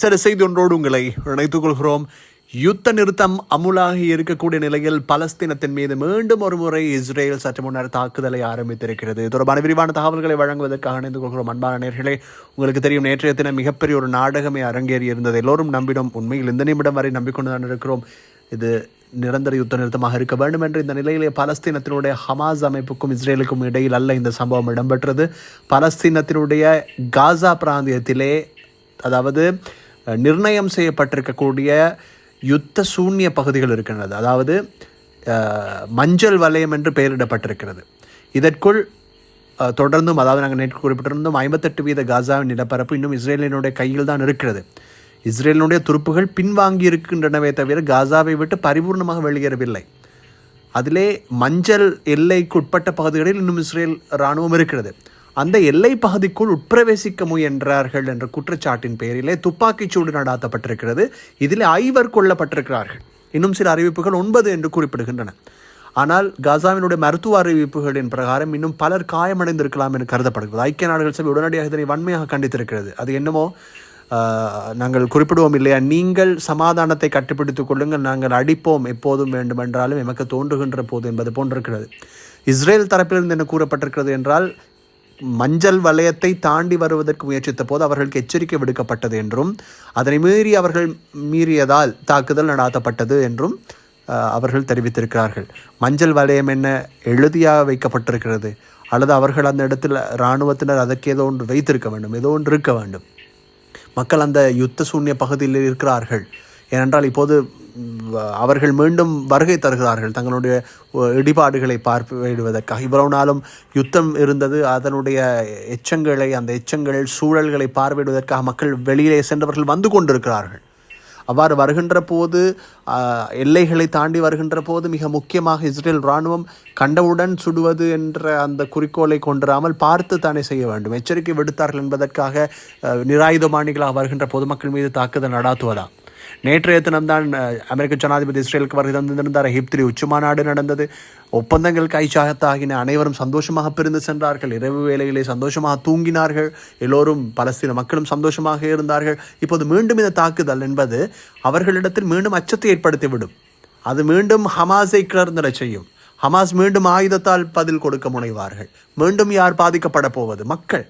சில செய்தி ஒன்றோடு உங்களை இணைத்துக் கொள்கிறோம். யுத்த நிறுத்தம் அமுலாகி இருக்கக்கூடிய நிலையில் பலஸ்தீனத்தின் மீது மீண்டும் ஒரு முறை இஸ்ரேல் சற்று முன்னர் தாக்குதலை ஆரம்பித்திருக்கிறது. தொடர்பான விரிவான தகவல்களை வழங்குவதற்காக இணைந்து கொள்கிறோம். அன்பான நேயர்களே, உங்களுக்கு தெரியும், நேற்றைய தினம் மிகப்பெரிய ஒரு நாடகமே அரங்கேறி இருந்தது. எல்லோரும் நம்பினோம். உண்மையில் இந்த நிமிடம் வரை நம்பிக்கொண்டுதான் இருக்கிறோம் இது நிரந்தர யுத்த நிறுத்தமாக இருக்க வேண்டும் என்று. இந்த நிலையிலே பலஸ்தீனத்தினுடைய ஹமாஸ் அமைப்புக்கும் இஸ்ரேலுக்கும் இடையில் அல்ல இந்த சம்பவம் இடம்பெற்றது. பலஸ்தீனத்தினுடைய காசா பிராந்தியத்திலே, அதாவது நிர்ணயம் செய்யப்பட்டிருக்கக்கூடிய யுத்த சூன்ய பகுதிகள் இருக்கின்றது. அதாவது மஞ்சள் வலயம் என்று பெயரிடப்பட்டிருக்கிறது. இதற்குள் தொடர்ந்தும், அதாவது நாங்கள் நேற்று குறிப்பிட்டிருந்தோம், 58% காசாவின் நிலப்பரப்பு இன்னும் இஸ்ரேலினுடைய கையில் தான் இருக்கிறது. இஸ்ரேலினுடைய துருப்புகள் பின்வாங்கி இருக்கின்றனவே தவிர காசாவை விட்டு பரிபூர்ணமாக வெளியேறவில்லை. அதிலே மஞ்சள் எல்லைக்கு உட்பட்ட பகுதிகளில் இன்னும் இஸ்ரேல் இராணுவம் இருக்கிறது. அந்த எல்லை பகுதிக்குள் உட்பிரவேசிக்க முயன்றார்கள் என்ற குற்றச்சாட்டின் பெயரிலே துப்பாக்கிச்சூடு நடாத்தப்பட்டிருக்கிறது. இதில் 5 கொல்லப்பட்டிருக்கிறார்கள். இன்னும் சில அறிவிப்புகள் 9 என்று குறிப்பிடுகின்றன. ஆனால் காசாவினுடைய மருத்துவ அறிவிப்புகளின் பிரகாரம் இன்னும் பலர் காயமடைந்திருக்கலாம் என்று கருதப்படுகிறது. ஐக்கிய நாடுகள் சபை உடனடியாக இதனை வன்மையாக கண்டித்திருக்கிறது. அது என்னமோ நாங்கள் குறிப்பிடுவோம் இல்லையா, நீங்கள் சமாதானத்தை கட்டுப்பிடித்துக் கொள்ளுங்கள், நாங்கள் அடிப்போம் எப்போதும் வேண்டுமென்றாலும் எமக்கு தோன்றுகின்ற போது என்பது போன்றிருக்கிறது. இஸ்ரேல் தரப்பிலிருந்து என்ன கூறப்பட்டிருக்கிறது என்றால், மஞ்சள் வலயத்தை தாண்டி வருவதற்கு முயற்சித்த போது அவர்களுக்கு எச்சரிக்கை விடுக்கப்பட்டது என்றும், அதனை அவர்கள் மீறியதால் தாக்குதல் நடாத்தப்பட்டது என்றும் அவர்கள் தெரிவித்திருக்கிறார்கள். மஞ்சள் வலயம் என்ன எழுதியாக வைக்கப்பட்டிருக்கிறது, அல்லது அவர்கள் அந்த இடத்தில் இராணுவத்தினர் அதற்கு ஏதோ ஒன்று வைத்திருக்க வேண்டும், ஏதோ ஒன்று இருக்க வேண்டும். மக்கள் அந்த யுத்த சூன்ய பகுதியில் இருக்கிறார்கள். ஏனென்றால் இப்போது அவர்கள் மீண்டும் வருகை தருகிறார்கள் தங்களுடைய இடிபாடுகளை பார்வையிடுவதற்காக. இவ்வளவு நாளும் யுத்தம் இருந்தது. அதனுடைய எச்சங்களை, அந்த எச்சங்கள் சூழல்களை பார்வையிடுவதற்காக மக்கள் வெளியிலே சென்றவர்கள் வந்து கொண்டிருக்கிறார்கள். அவ்வாறு வருகின்ற போது, எல்லைகளை தாண்டி வருகின்ற போது, மிக முக்கியமாக இஸ்ரேல் இராணுவம் கண்டவுடன் சுடுவது என்ற அந்த குறிக்கோளை கொண்டிராமல் பார்த்து தானே செய்ய வேண்டும். எச்சரிக்கை விடுத்தார்கள் என்பதற்காக நிராயுதபாணிகளாக வருகின்ற பொதுமக்கள் மீது தாக்குதல் நடாத்துவதா? நேற்றைய தினம்தான் அமெரிக்க ஜனாதிபதி இஸ்ரேலுக்கு வருகை தந்திருந்தார். எகிப்தில் உச்சி மாநாடு நடந்தது. ஒப்பந்தங்கள் கைச்சாகத்தாகின. அனைவரும் சந்தோஷமாக பிரிந்து சென்றார்கள். இரவு வேளையிலே சந்தோஷமாக தூங்கினார்கள். எல்லோரும், பலஸ்தீன மக்களும் சந்தோஷமாக இருந்தார்கள். இப்போது மீண்டும் இந்த தாக்குதல் என்பது அவர்களிடத்தில் மீண்டும் அச்சத்தை ஏற்படுத்திவிடும். அது மீண்டும் ஹமாஸை கிளர்ந்திட செய்யும். ஹமாஸ் மீண்டும் ஆயுதத்தால் பதில் கொடுக்க முனைவார்கள். மீண்டும் யார் பாதிக்கப்பட போவது? மக்கள்.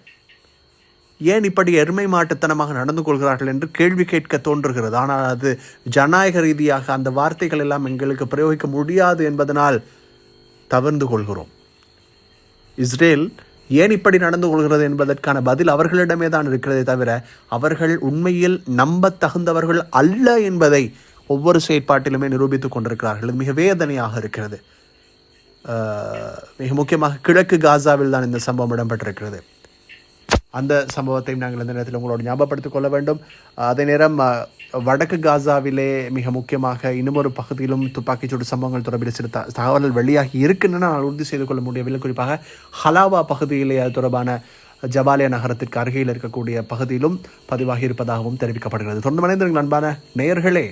ஏன் இப்படி எருமை மாட்டுத்தனமாக நடந்து கொள்கிறார்கள் என்று கேள்வி கேட்க தோன்றுகிறது. ஆனால் அது ஜனநாயக ரீதியாக அந்த வார்த்தைகள் எல்லாம் எங்களுக்கு பிரயோகிக்க முடியாது என்பதனால் தவிர்ந்து கொள்கிறோம். இஸ்ரேல் ஏன் இப்படி நடந்து கொள்கிறது என்பதற்கான பதில் அவர்களிடமே தான் இருக்கிறதே தவிர, அவர்கள் உண்மையில் நம்ப தகுந்தவர்கள் அல்ல என்பதை ஒவ்வொரு செயற்பாட்டிலுமே நிரூபித்துக் கொண்டிருக்கிறார்கள். இது மிக வேதனையாக இருக்கிறது. மிக முக்கியமாக கிழக்கு காசாவில் தான் இந்த சம்பவம் இடம்பெற்றிருக்கிறது. அந்த சம்பவத்தையும் நாங்கள் இந்த நேரத்தில் உங்களோடு ஞாபகப்படுத்திக் கொள்ள வேண்டும். அதே நேரம் வடக்கு காசாவிலே மிக முக்கியமாக இன்னும் பகுதியிலும் துப்பாக்கிச்சூடு சம்பவங்கள் தொடர்பில் சில தகவல்கள் வெளியாகி இருக்கின்றன. நான் உறுதி செய்து கொள்ள முடியவில்லை. குறிப்பாக ஹலாவா பகுதியிலே அது தொடர்பான ஜபாலியா நகரத்திற்கு அருகில் இருக்கக்கூடிய பகுதியிலும் பதிவாகி இருப்பதாகவும் தெரிவிக்கப்படுகிறது. தொடர்ந்து மனிதர்கள், அன்பான நேயர்களே,